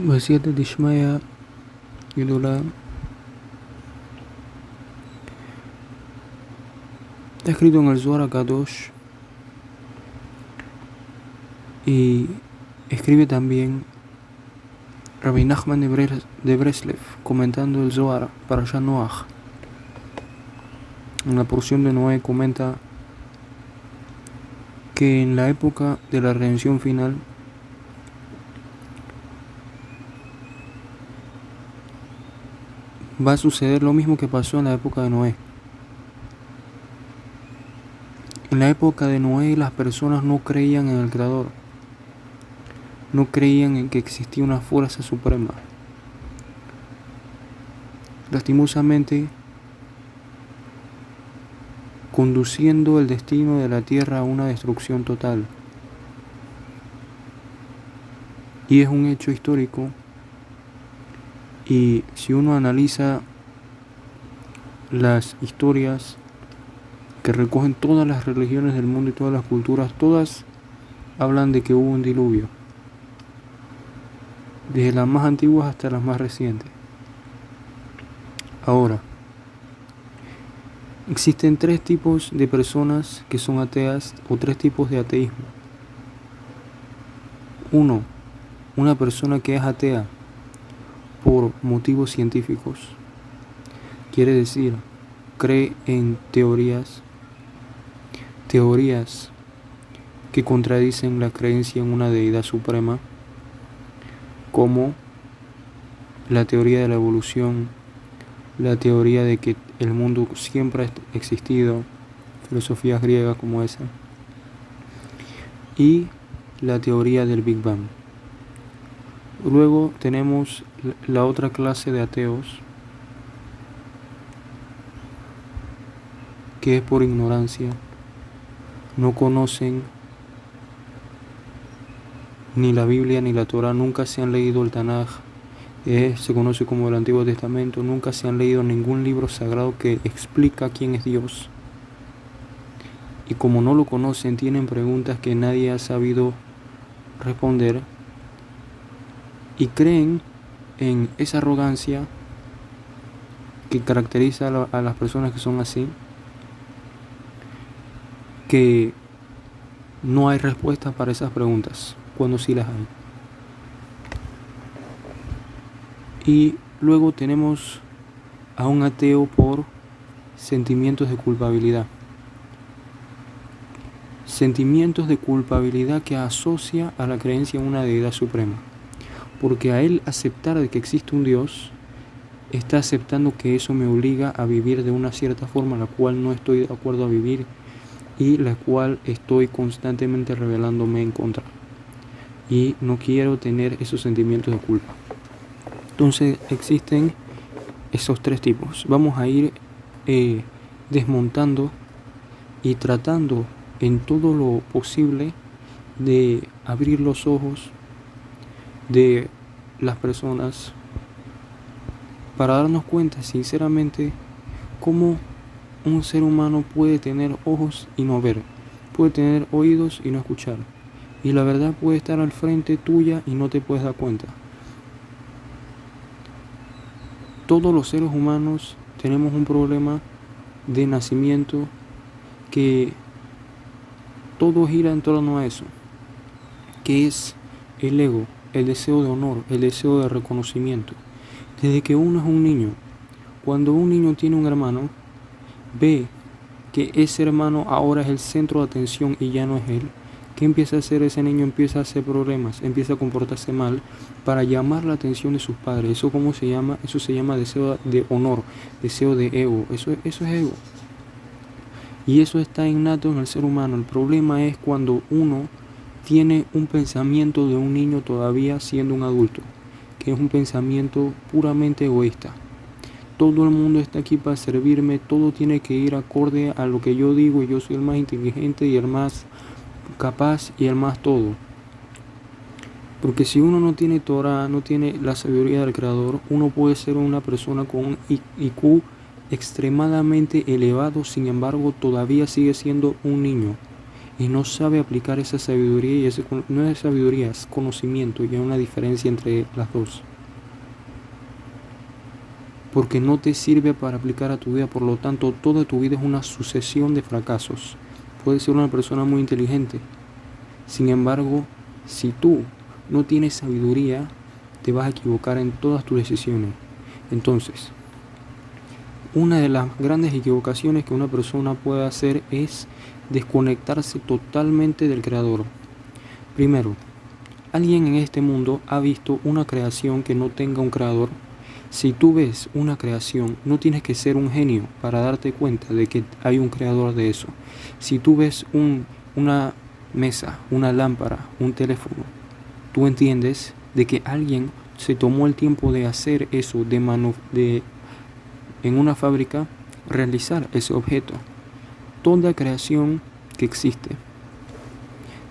Basiata Dishmaya Yudula está escrito en el Zohar Kadosh y escribe también Rabbi Nachman de Breslev comentando el Zohar para Noach. En la porción de Noé comenta que en la época de la redención final va a suceder lo mismo que pasó en la época de Noé. En la época de Noé las personas no creían en el Creador, no creían en que existía una fuerza suprema. Lastimosamente, conduciendo el destino de la tierra a una destrucción total. Y es un hecho histórico, y si uno analiza las historias que recogen todas las religiones del mundo y todas las culturas, todas hablan de que hubo un diluvio, desde las más antiguas hasta las más recientes. Ahora, existen tres tipos de personas que son ateas, o tres tipos de ateísmo. Uno, una persona que es atea por motivos científicos, quiere decir, cree en teorías que contradicen la creencia en una deidad suprema, como la teoría de la evolución, la teoría de que el mundo siempre ha existido, filosofías griegas como esa, y la teoría del Big Bang. Luego tenemos la otra clase de ateos, que es por ignorancia, no conocen ni la Biblia ni la Torah, nunca se han leído el Tanaj, se conoce como el Antiguo Testamento, nunca se han leído ningún libro sagrado que explica quién es Dios. Y como no lo conocen, tienen preguntas que nadie ha sabido responder, y creen en esa arrogancia que caracteriza a las personas que son así, que no hay respuesta para esas preguntas, cuando sí las hay. Y luego tenemos a un ateo por sentimientos de culpabilidad. Sentimientos de culpabilidad que asocia a la creencia en una deidad suprema. Porque a él aceptar de que existe un Dios, está aceptando que eso me obliga a vivir de una cierta forma, la cual no estoy de acuerdo a vivir y la cual estoy constantemente rebelándome en contra. Y no quiero tener esos sentimientos de culpa. Entonces existen esos tres tipos. Vamos a ir desmontando y tratando en todo lo posible de abrir los ojos de las personas para darnos cuenta sinceramente cómo un ser humano puede tener ojos y no ver, puede tener oídos y no escuchar, y la verdad puede estar al frente tuya y no te puedes dar cuenta. Todos los seres humanos tenemos un problema de nacimiento, que todo gira en torno a eso, que es el ego, el deseo de honor, el deseo de reconocimiento. Desde que uno es un niño, cuando un niño tiene un hermano, ve que ese hermano ahora es el centro de atención y ya no es él. ¿Qué empieza a hacer ese niño? Empieza a hacer problemas, empieza a comportarse mal para llamar la atención de sus padres. ¿Eso cómo se llama? Eso se llama deseo de honor, deseo de ego. Eso es ego. Y eso está innato en el ser humano. El problema es cuando uno tiene un pensamiento de un niño todavía siendo un adulto, que es un pensamiento puramente egoísta. Todo el mundo está aquí para servirme, todo tiene que ir acorde a lo que yo digo, y yo soy el más inteligente y el más capaz y el más todo. Porque si uno no tiene Torah, no tiene la sabiduría del Creador, uno puede ser una persona con un IQ extremadamente elevado, sin embargo todavía sigue siendo un niño. y no sabe aplicar esa sabiduría, y no es sabiduría, es conocimiento, y hay una diferencia entre las dos. Porque no te sirve para aplicar a tu vida, por lo tanto, toda tu vida es una sucesión de fracasos. Puedes ser una persona muy inteligente, sin embargo, si tú no tienes sabiduría, te vas a equivocar en todas tus decisiones. Entonces, una de las grandes equivocaciones que una persona puede hacer es desconectarse totalmente del Creador. Primero, ¿alguien en este mundo ha visto una creación que no tenga un Creador? Si tú ves una creación, no tienes que ser un genio para darte cuenta de que hay un creador de eso. Si tú ves una mesa, una lámpara, un teléfono, tú entiendes de que alguien se tomó el tiempo de hacer eso, en una fábrica, realizar ese objeto. Toda creación que existe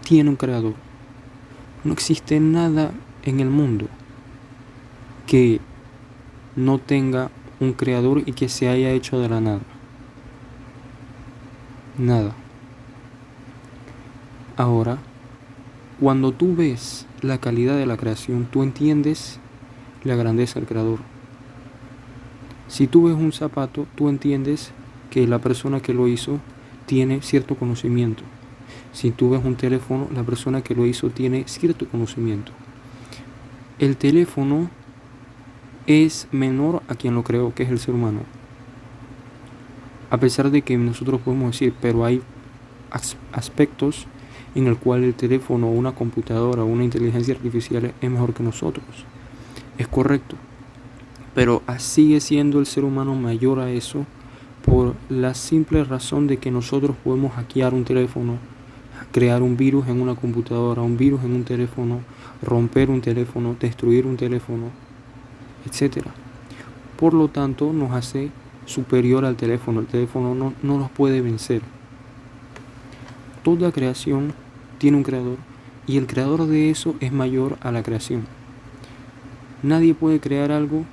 tiene un creador. No existe nada en el mundo que no tenga un creador y que se haya hecho de la nada. Nada. Ahora, cuando tú ves la calidad de la creación, tú entiendes la grandeza del creador. Si tú ves un zapato, tú entiendes que la persona que lo hizo tiene cierto conocimiento. Si tú ves un teléfono, la persona que lo hizo tiene cierto conocimiento. El teléfono es menor a quien lo creó, que es el ser humano. A pesar de que nosotros podemos decir, pero hay aspectos en el cual el teléfono, una computadora o una inteligencia artificial es mejor que nosotros. Es correcto. Pero sigue siendo el ser humano mayor a eso por la simple razón de que nosotros podemos hackear un teléfono, crear un virus en una computadora, un virus en un teléfono, romper un teléfono, destruir un teléfono, etc. Por lo tanto, nos hace superior al teléfono. El teléfono no nos puede vencer. Toda creación tiene un creador y el creador de eso es mayor a la creación. Nadie puede crear algo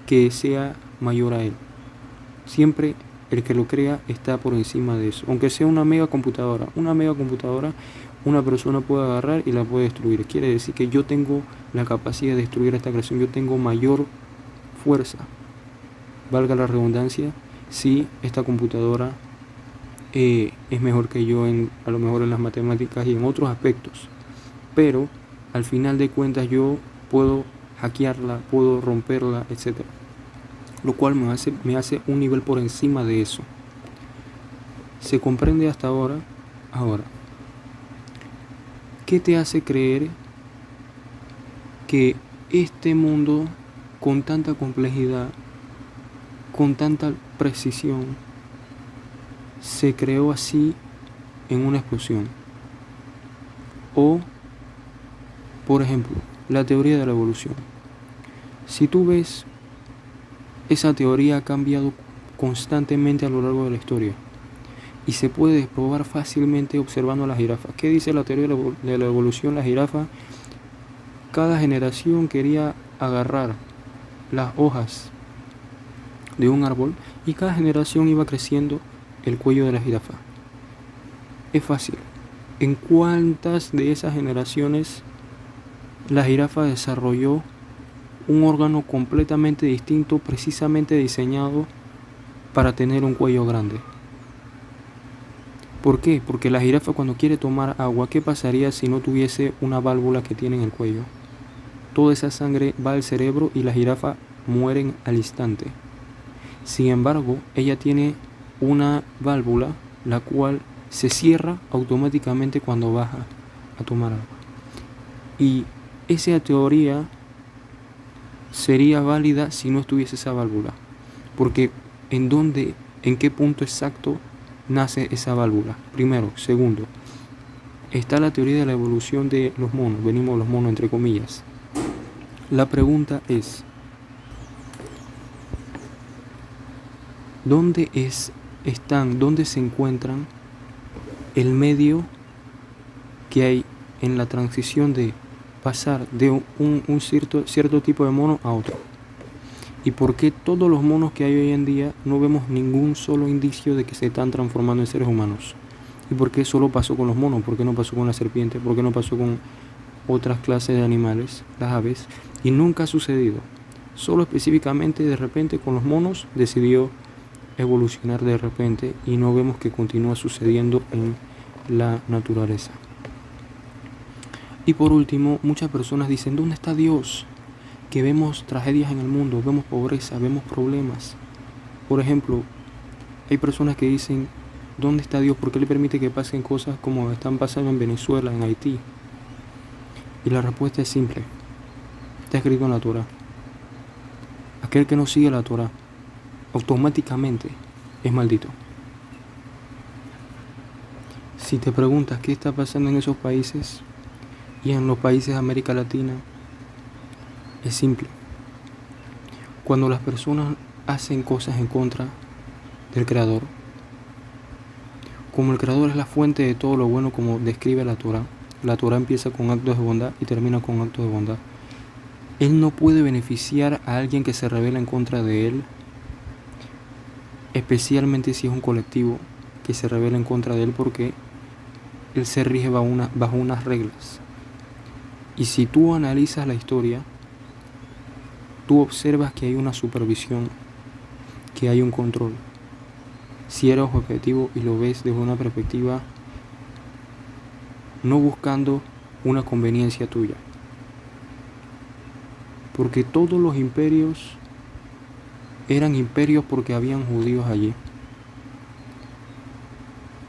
que sea mayor a él. Siempre el que lo crea está por encima de eso. Aunque sea una mega computadora, una persona puede agarrar y la puede destruir. Quiere decir que yo tengo la capacidad de destruir esta creación. Yo tengo mayor fuerza, valga la redundancia, si esta computadora es mejor que yo a lo mejor en las matemáticas y en otros aspectos. Pero al final de cuentas yo puedo hackearla, puedo romperla, etc. Lo cual me hace un nivel por encima de eso. ¿Se comprende hasta ahora? Ahora, ¿qué te hace creer que este mundo, con tanta complejidad, con tanta precisión, se creó así en una explosión? O, por ejemplo, la teoría de la evolución. Si tú ves, esa teoría ha cambiado constantemente a lo largo de la historia y se puede probar fácilmente observando a las jirafas. ¿Qué dice la teoría de la evolución? La jirafa, cada generación quería agarrar las hojas de un árbol y cada generación iba creciendo el cuello de la jirafa. Es fácil. ¿En cuántas de esas generaciones la jirafa desarrolló un órgano completamente distinto, precisamente diseñado para tener un cuello grande? ¿Por qué? Porque la jirafa, cuando quiere tomar agua, ¿qué pasaría si no tuviese una válvula que tiene en el cuello? Toda esa sangre va al cerebro y la jirafa muere al instante. Sin embargo, ella tiene una válvula la cual se cierra automáticamente cuando baja a tomar agua. Y esa teoría sería válida si no estuviese esa válvula. Porque ¿en qué punto exacto nace esa válvula? Primero. Segundo, está la teoría de la evolución de los monos. Venimos los monos entre comillas. La pregunta es, ¿dónde se encuentran el medio que hay en la transición de pasar de un cierto tipo de mono a otro? ¿Y por qué todos los monos que hay hoy en día no vemos ningún solo indicio de que se están transformando en seres humanos? ¿Y por qué solo pasó con los monos? ¿Por qué no pasó con la serpiente? ¿Por qué no pasó con otras clases de animales, las aves? Y nunca ha sucedido. Solo específicamente de repente con los monos decidió evolucionar de repente y no vemos que continúa sucediendo en la naturaleza. Y por último, muchas personas dicen, ¿dónde está Dios? Que vemos tragedias en el mundo, vemos pobreza, vemos problemas. Por ejemplo, hay personas que dicen, ¿dónde está Dios? ¿Por qué le permite que pasen cosas como están pasando en Venezuela, en Haití? Y la respuesta es simple. Está escrito en la Torá. Aquel que no sigue la Torá automáticamente es maldito. Si te preguntas qué está pasando en esos países y en los países de América Latina, es simple. Cuando las personas hacen cosas en contra del Creador, como el Creador es la fuente de todo lo bueno, como describe la Torá empieza con actos de bondad y termina con actos de bondad. Él no puede beneficiar a alguien que se rebela en contra de él, especialmente si es un colectivo que se rebela en contra de él, porque él se rige bajo unas reglas. Y si tú analizas la historia, tú observas que hay una supervisión, que hay un control. Si eres objetivo y lo ves desde una perspectiva no buscando una conveniencia tuya. Porque todos los imperios eran imperios porque habían judíos allí.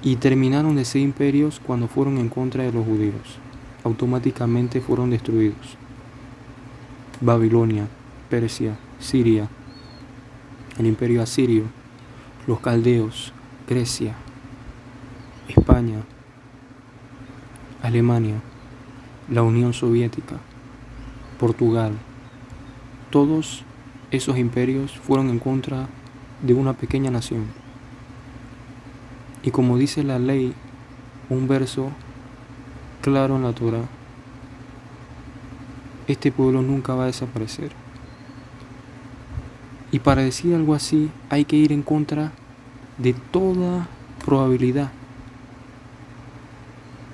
Y terminaron de ser imperios cuando fueron en contra de los judíos. Automáticamente fueron destruidos. Babilonia, Persia, Siria, el imperio asirio, los caldeos, Grecia, España, Alemania, la Unión Soviética, Portugal. Todos esos imperios fueron en contra de una pequeña nación. Y como dice la ley, un verso claro en la Torá, este pueblo nunca va a desaparecer. Y para decir algo así hay que ir en contra de toda probabilidad.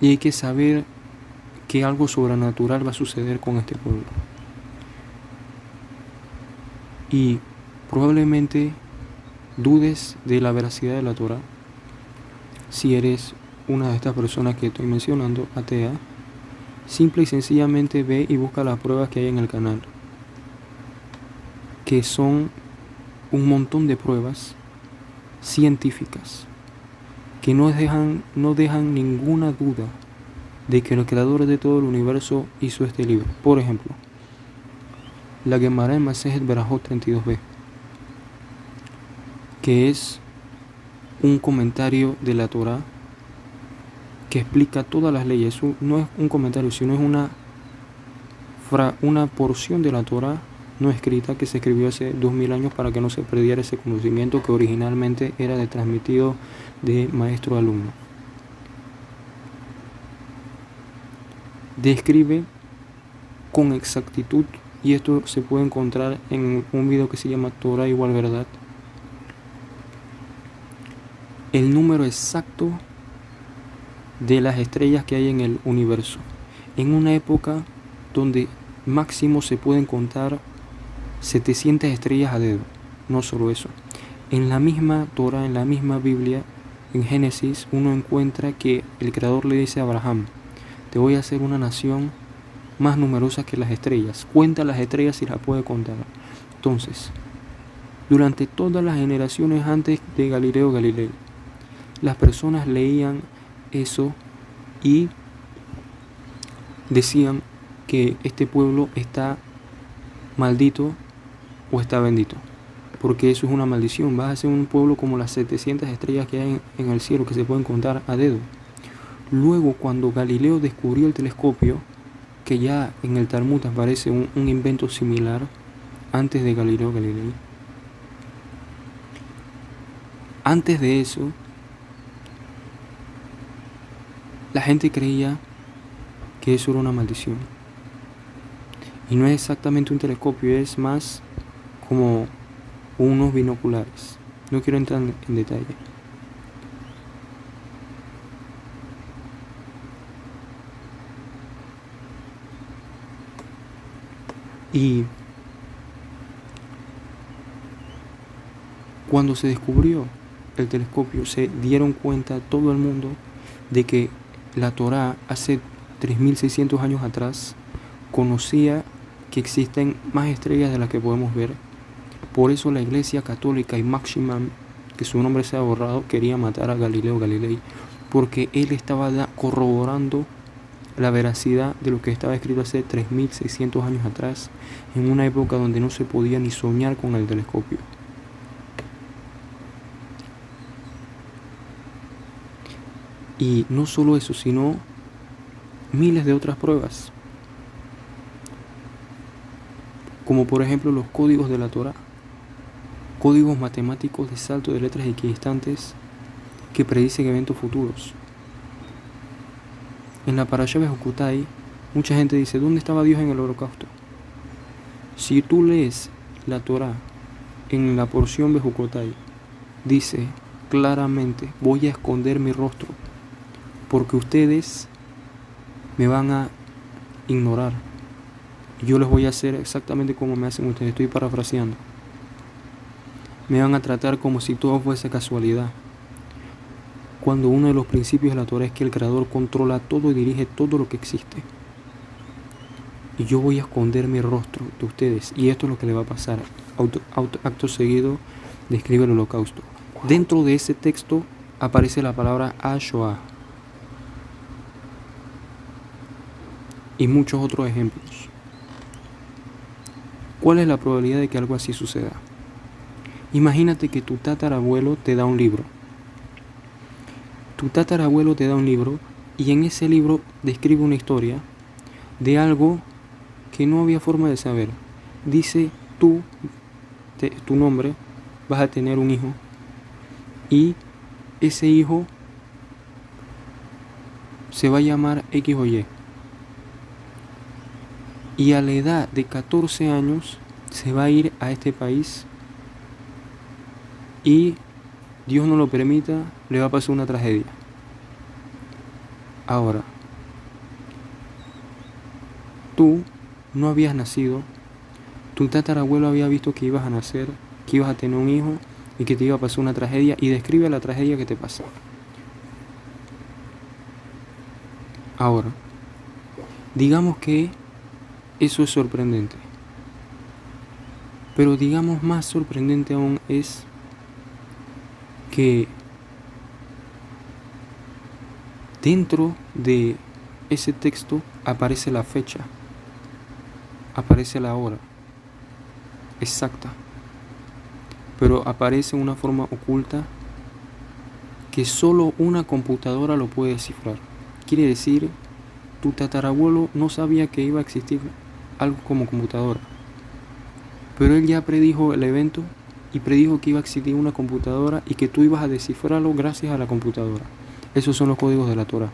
Y hay que saber que algo sobrenatural va a suceder con este pueblo. Y probablemente dudes de la veracidad de la Torá si eres una de estas personas que estoy mencionando, atea. Simple y sencillamente ve y busca las pruebas que hay en el canal, que son un montón de pruebas científicas que no dejan ninguna duda de que el creador de todo el universo hizo este libro. Por ejemplo, la Gemara en Masejet Berajot 32b, que es un comentario de la Torá que explica todas las leyes. No es un comentario, sino es una porción de la Torá no escrita que se escribió hace 2000 años para que no se perdiera ese conocimiento que originalmente era transmitido de maestro a alumno. Describe con exactitud, y esto se puede encontrar en un video que se llama Torá igual verdad, el número exacto de las estrellas que hay en el universo, en una época donde máximo se pueden contar 700 estrellas a dedo. No solo eso, en la misma Torá, en la misma Biblia, en Génesis, uno encuentra que el Creador le dice a Abraham: te voy a hacer una nación más numerosa que las estrellas. Cuenta las estrellas y las puede contar. Entonces, durante todas las generaciones antes de Galileo Galilei, las personas leían eso y decían que este pueblo está maldito o está bendito, porque eso es una maldición. Vas a ser un pueblo como las 700 estrellas que hay en el cielo, que se pueden contar a dedo. Luego, cuando Galileo descubrió el telescopio, que ya en el Talmud aparece un invento similar antes de Galileo Galilei, antes de eso la gente creía que eso era una maldición. Y no es exactamente un telescopio, es más como unos binoculares. No quiero entrar en detalle. Y cuando se descubrió el telescopio, se dieron cuenta todo el mundo de que la Torá hace 3600 años atrás conocía que existen más estrellas de las que podemos ver. Por eso la Iglesia Católica y Maximan, que su nombre se ha borrado, quería matar a Galileo Galilei, porque él estaba corroborando la veracidad de lo que estaba escrito hace 3600 años atrás, en una época donde no se podía ni soñar con el telescopio. Y no solo eso, sino miles de otras pruebas, como por ejemplo los códigos de la Torá, códigos matemáticos de salto de letras equidistantes que predicen eventos futuros. En la Parashá Bejucotai, mucha gente dice, ¿dónde estaba Dios en el holocausto? Si tú lees la Torá en la porción Bejucotai, dice claramente, voy a esconder mi rostro, porque ustedes me van a ignorar. Yo les voy a hacer exactamente como me hacen ustedes, estoy parafraseando. Me van a tratar como si todo fuese casualidad, cuando uno de los principios de la Torá es que el Creador controla todo y dirige todo lo que existe. Y yo voy a esconder mi rostro de ustedes, y esto es lo que le va a pasar. Acto seguido describe el holocausto. Dentro de ese texto aparece la palabra Ashoah y muchos otros ejemplos. ¿Cuál es la probabilidad de que algo así suceda? Imagínate que tu tatarabuelo te da un libro. Tu tatarabuelo te da un libro y en ese libro describe una historia de algo que no había forma de saber. Dice, tu nombre, vas a tener un hijo y ese hijo se va a llamar X o Y. Y a la edad de 14 años se va a ir a este país y Dios no lo permita, le va a pasar una tragedia. Ahora, tú no habías nacido, tu tatarabuelo había visto que ibas a nacer, que ibas a tener un hijo y que te iba a pasar una tragedia y describe la tragedia que te pasa. Ahora, digamos que eso es sorprendente, pero digamos más sorprendente aún es que dentro de ese texto aparece la fecha, aparece la hora exacta, pero aparece de una forma oculta que solo una computadora lo puede descifrar. Quiere decir, tu tatarabuelo no sabía que iba a existir algo como computadora, pero él ya predijo el evento y predijo que iba a existir una computadora y que tú ibas a descifrarlo gracias a la computadora. Esos son los códigos de la Torá.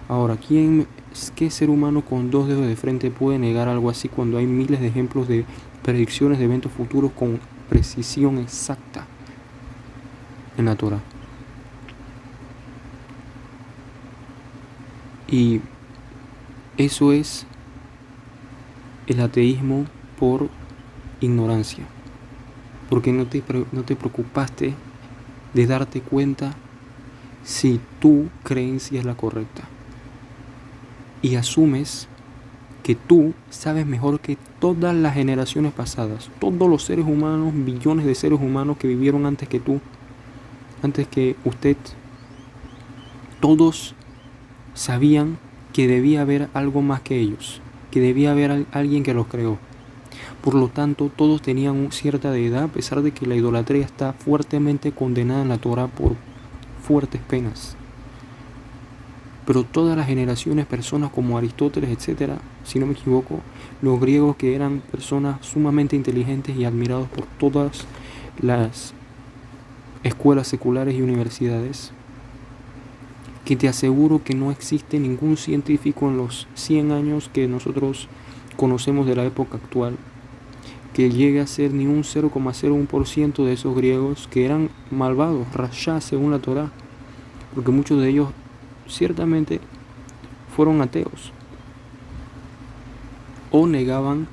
Ahora, ¿qué ser humano con dos dedos de frente puede negar algo así cuando hay miles de ejemplos de predicciones de eventos futuros con precisión exacta en la Torá? Y eso es el ateísmo por ignorancia, porque no te preocupaste de darte cuenta si tu creencia es la correcta y asumes que tú sabes mejor que todas las generaciones pasadas, todos los seres humanos, billones de seres humanos que vivieron antes que tú, antes que usted, todos sabían que debía haber algo más que ellos, que debía haber alguien que los creó. Por lo tanto, todos tenían cierta deidad, a pesar de que la idolatría está fuertemente condenada en la Torá por fuertes penas. Pero todas las generaciones, personas como Aristóteles, etc., si no me equivoco, los griegos, que eran personas sumamente inteligentes y admirados por todas las escuelas seculares y universidades, que te aseguro que no existe ningún científico en los 100 años que nosotros conocemos de la época actual que llegue a ser ni un 0,01% de esos griegos que eran malvados, rashá según la Torá, porque muchos de ellos ciertamente fueron ateos o negaban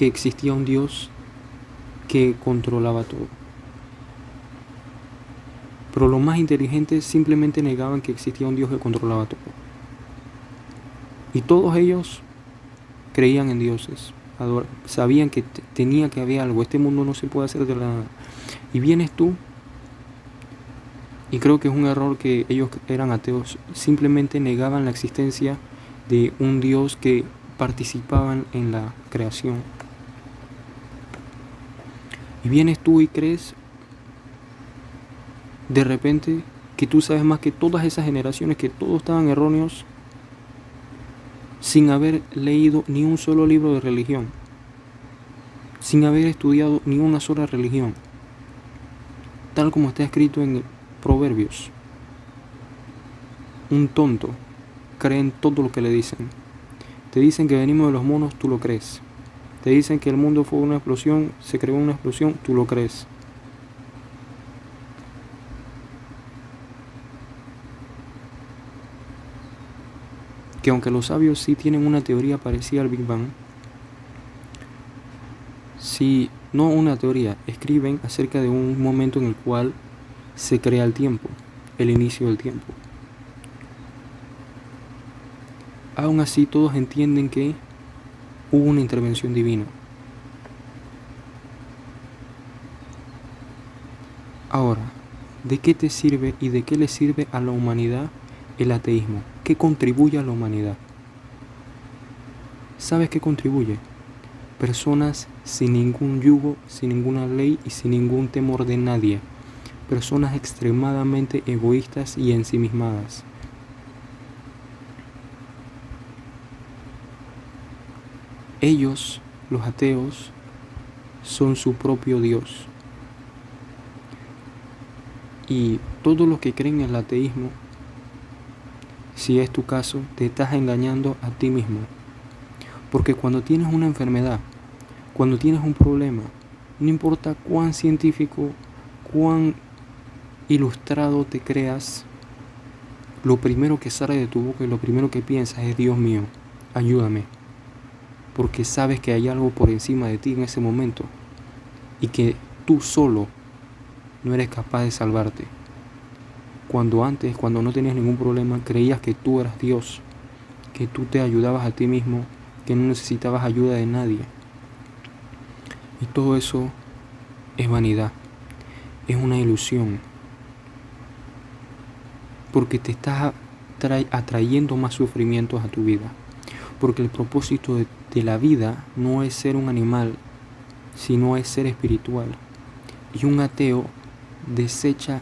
que existía un Dios que controlaba todo. Pero los más inteligentes simplemente negaban que existía un Dios que controlaba todo. Y todos ellos creían en dioses, sabían que tenía que haber algo, este mundo no se puede hacer de la nada. Y vienes tú, y creo que es un error que ellos eran ateos, simplemente negaban la existencia de un Dios que participaban en la creación. Y vienes tú y crees de repente que tú sabes más que todas esas generaciones, que todos estaban erróneos, sin haber leído ni un solo libro de religión, sin haber estudiado ni una sola religión, tal como está escrito en Proverbios. Un tonto cree en todo lo que le dicen. Te dicen que venimos de los monos, tú lo crees. Te dicen que el mundo fue una explosión, se creó una explosión, tú lo crees. Que aunque los sabios sí tienen una teoría parecida al Big Bang, si no una teoría, escriben acerca de un momento en el cual se crea el tiempo, el inicio del tiempo. Aún así todos entienden que hubo una intervención divina. Ahora, ¿de qué te sirve y de qué le sirve a la humanidad el ateísmo? ¿Qué contribuye a la humanidad? ¿Sabes qué contribuye? Personas sin ningún yugo, sin ninguna ley y sin ningún temor de nadie. Personas extremadamente egoístas y ensimismadas. Ellos, los ateos, son su propio Dios. Y todos los que creen en el ateísmo, si es tu caso, te estás engañando a ti mismo. Porque cuando tienes una enfermedad, cuando tienes un problema, no importa cuán científico, cuán ilustrado te creas, lo primero que sale de tu boca y lo primero que piensas es: Dios mío, ayúdame. Porque sabes que hay algo por encima de ti en ese momento y que tú solo no eres capaz de salvarte. Cuando antes, cuando no tenías ningún problema, creías que tú eras Dios, que tú te ayudabas a ti mismo, que no necesitabas ayuda de nadie. Y todo eso es vanidad, es una ilusión, porque te estás atrayendo más sufrimientos a tu vida. Porque el propósito de la vida no es ser un animal, sino es ser espiritual. Y un ateo desecha,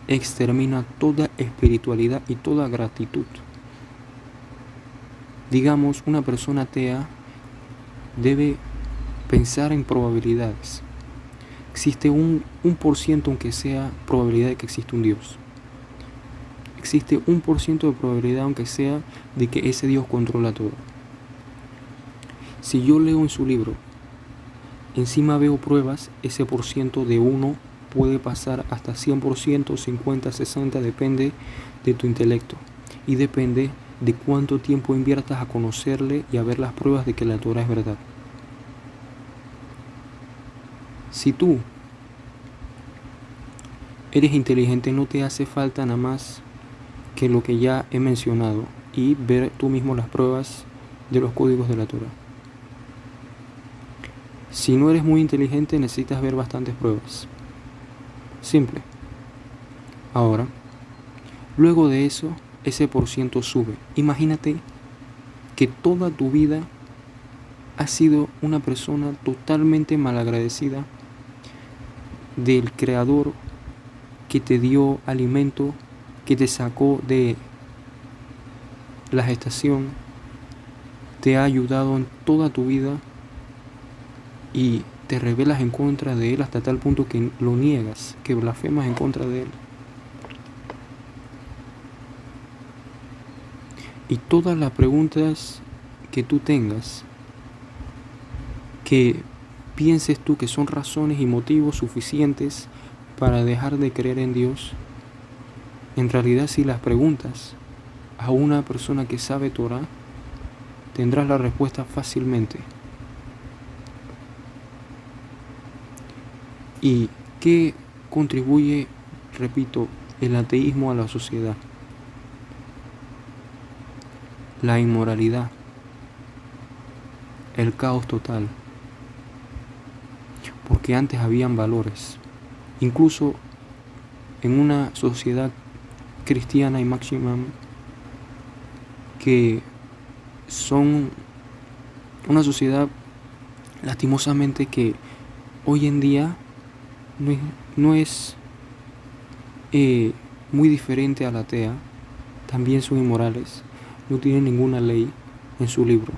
extermina toda espiritualidad y toda gratitud. Digamos, una persona atea debe pensar en probabilidades. Existe un por ciento, aunque sea, probabilidad de que existe un Dios. Existe 1% de probabilidad, aunque sea, de que ese Dios controla todo. Si yo leo en su libro, encima veo pruebas, ese por ciento de 1 puede pasar hasta 100%, 50, 60, depende de tu intelecto. Y depende de cuánto tiempo inviertas a conocerle y a ver las pruebas de que la Torah es verdad. Si tú eres inteligente, no te hace falta nada más que lo que ya he mencionado y ver tú mismo las pruebas de los códigos de la Torah. Si no eres muy inteligente, necesitas ver bastantes pruebas. Simple. Ahora, luego de eso, ese por ciento sube. Imagínate que toda tu vida has sido una persona totalmente malagradecida del Creador que te dio alimento, que te sacó de la gestación, te ha ayudado en toda tu vida y te rebelas en contra de Él hasta tal punto que lo niegas, que blasfemas en contra de Él. Y todas las preguntas que tú tengas, que pienses tú que son razones y motivos suficientes para dejar de creer en Dios, en realidad, si las preguntas a una persona que sabe Torah, tendrás la respuesta fácilmente. ¿Y qué contribuye, repito, el ateísmo a la sociedad? La inmoralidad, el caos total, porque antes habían valores. Incluso en una sociedad cristiana y máxima que son una sociedad lastimosamente que hoy en día no es muy diferente a la atea, también son inmorales, no tienen ninguna ley en su libro.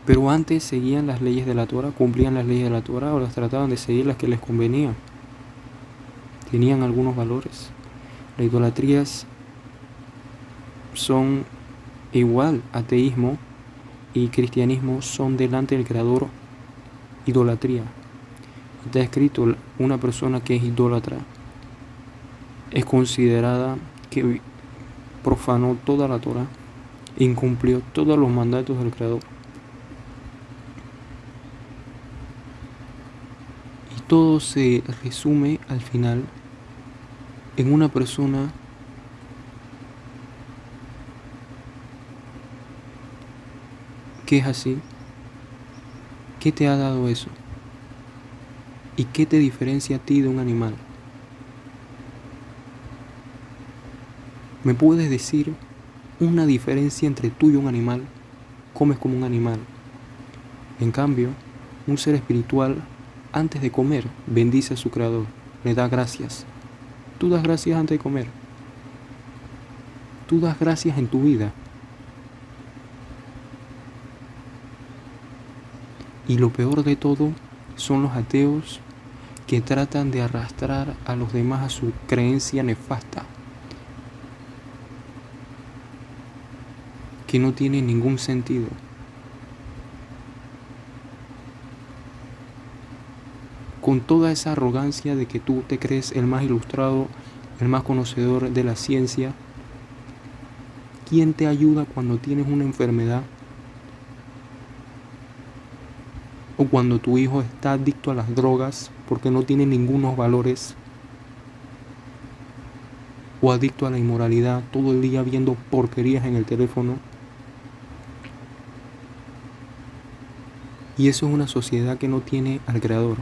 Pero antes seguían las leyes de la Torah, cumplían las leyes de la Torah o las trataban de seguir las que les convenían. Tenían algunos valores. Las idolatrías son igual, ateísmo y cristianismo son delante del Creador idolatría. Está escrito, una persona que es idólatra es considerada que profanó toda la Torah, incumplió todos los mandatos del Creador. Y todo se resume al final en una persona que es así. ¿Qué te ha dado eso? ¿Y qué te diferencia a ti de un animal? ¿Me puedes decir una diferencia entre tú y un animal? Comes como un animal. En cambio, un ser espiritual, antes de comer, bendice a su Creador, le da gracias. Tú das gracias antes de comer. Tú das gracias en tu vida. Y lo peor de todo son los ateos que tratan de arrastrar a los demás a su creencia nefasta, que no tiene ningún sentido. Con toda esa arrogancia de que tú te crees el más ilustrado, el más conocedor de la ciencia, ¿quién te ayuda cuando tienes una enfermedad? O cuando tu hijo está adicto a las drogas porque no tiene ningunos valores, o adicto a la inmoralidad, todo el día viendo porquerías en el teléfono. Y eso es una sociedad que no tiene al Creador,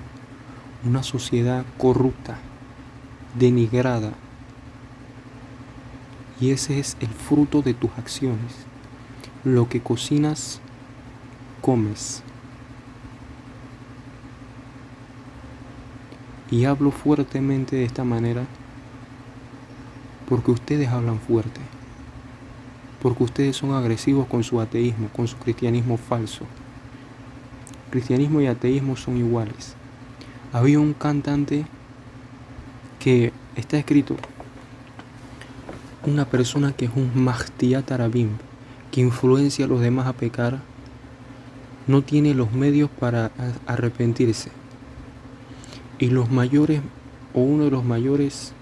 una sociedad corrupta, denigrada. Y ese es el fruto de tus acciones. Lo que cocinas, comes. Y hablo fuertemente de esta manera porque ustedes hablan fuerte, porque ustedes son agresivos con su ateísmo, con su cristianismo falso. Cristianismo y ateísmo son iguales. Había un cantante que está escrito, una persona que es un Mahdiat Arabim, que influencia a los demás a pecar, no tiene los medios para arrepentirse. Y los mayores, o uno de los mayores,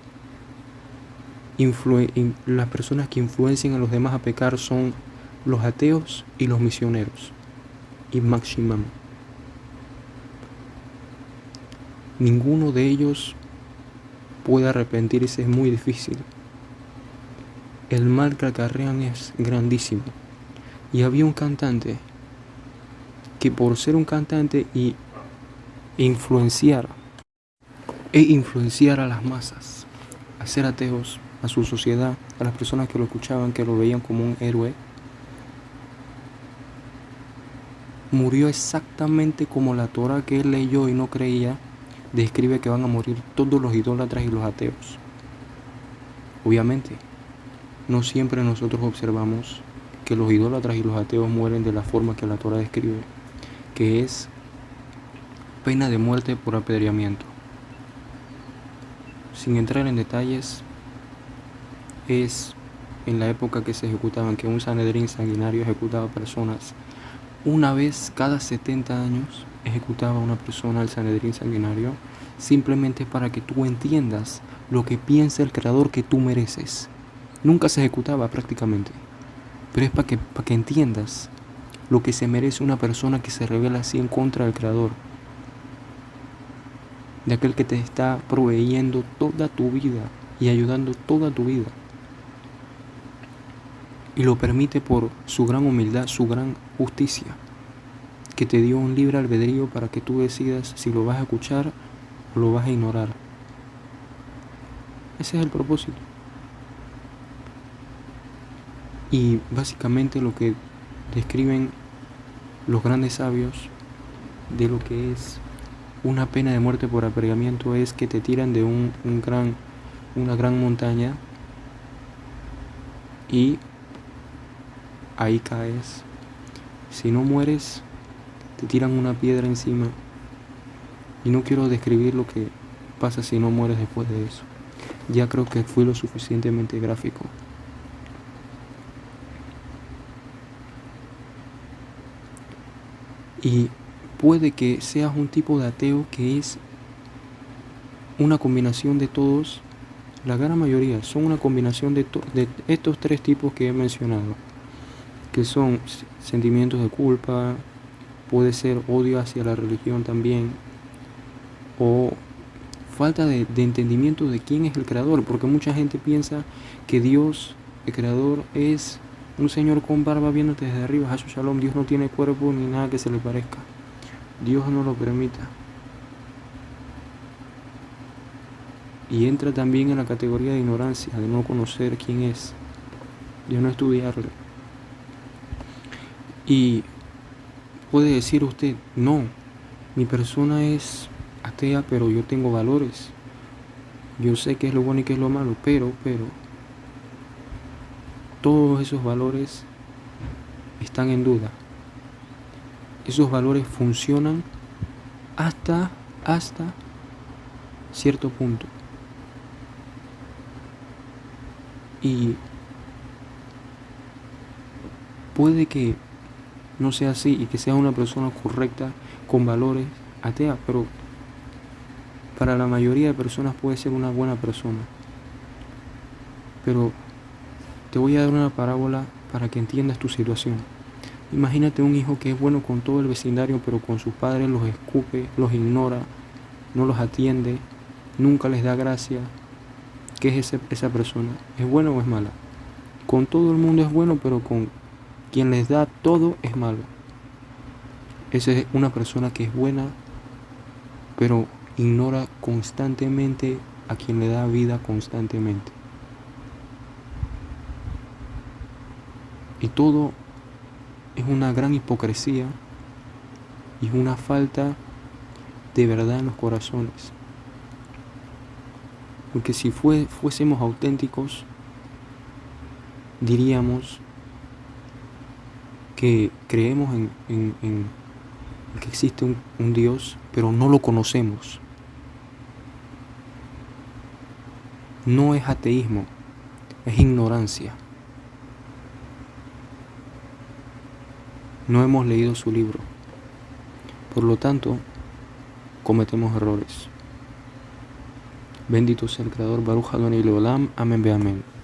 las personas que influencian a los demás a pecar son los ateos y los misioneros. Y Maximum. Ninguno de ellos puede arrepentirse, es muy difícil. El mal que acarrean es grandísimo. Y había un cantante que por ser un cantante e influenciar a las masas, a ser ateos, a su sociedad, a las personas que lo escuchaban, que lo veían como un héroe, murió exactamente como la Torah que él leyó y no creía describe que van a morir todos los idólatras y los ateos. Obviamente, no siempre nosotros observamos que los idólatras y los ateos mueren de la forma que la Torah describe, que es pena de muerte por apedreamiento. Sin entrar en detalles, es en la época que se ejecutaban, que un Sanedrín sanguinario ejecutaba personas. Una vez cada 70 años ejecutaba a una persona al Sanedrín sanguinario, simplemente para que tú entiendas lo que piensa el Creador que tú mereces. Nunca se ejecutaba prácticamente, pero es para que entiendas lo que se merece una persona que se revela así en contra del Creador. de aquel que te está proveyendo toda tu vida y ayudando toda tu vida. Y lo permite por su gran humildad, su gran justicia, que te dio un libre albedrío para que tú decidas si lo vas a escuchar o lo vas a ignorar. Ese es el propósito. Y básicamente lo que describen los grandes sabios de lo que es una pena de muerte por apedreamiento es que te tiran de una gran montaña y ahí caes. Si no mueres, te tiran una piedra encima. Y no quiero describir lo que pasa si no mueres después de eso. Ya creo que fui lo suficientemente gráfico. Y puede que seas un tipo de ateo que es una combinación de todos. La gran mayoría son una combinación de estos tres tipos que he mencionado, que son sentimientos de culpa, puede ser odio hacia la religión también, o falta de entendimiento de quién es el creador, porque mucha gente piensa que Dios, el creador, es un señor con barba viéndote desde arriba. Hashu Shalom, Dios no tiene cuerpo ni nada que se le parezca. Dios no lo permita. Y entra también en la categoría de ignorancia, de no conocer quién es, de no estudiarle. Y puede decir usted, no, mi persona es atea, pero yo tengo valores. Yo sé qué es lo bueno y qué es lo malo, pero todos esos valores están en duda. Esos valores funcionan hasta cierto punto. Y puede que no sea así y que sea una persona correcta, con valores, atea, pero para la mayoría de personas puede ser una buena persona. Pero te voy a dar una parábola para que entiendas tu situación. Imagínate un hijo que es bueno con todo el vecindario, pero con sus padres los escupe, los ignora, no los atiende, nunca les da gracia. ¿Qué es esa persona? ¿Es buena o es mala? Con todo el mundo es bueno, pero con quien les da todo es malo. Esa es una persona que es buena, pero ignora constantemente a quien le da vida constantemente. Y todo es una gran hipocresía y una falta de verdad en los corazones. Porque si fuésemos auténticos, diríamos que creemos en que existe un Dios, pero no lo conocemos. No es ateísmo, es ignorancia. No hemos leído su libro. Por lo tanto, cometemos errores. Bendito sea el Creador, Baruch Adonai Leolam, amén, amén.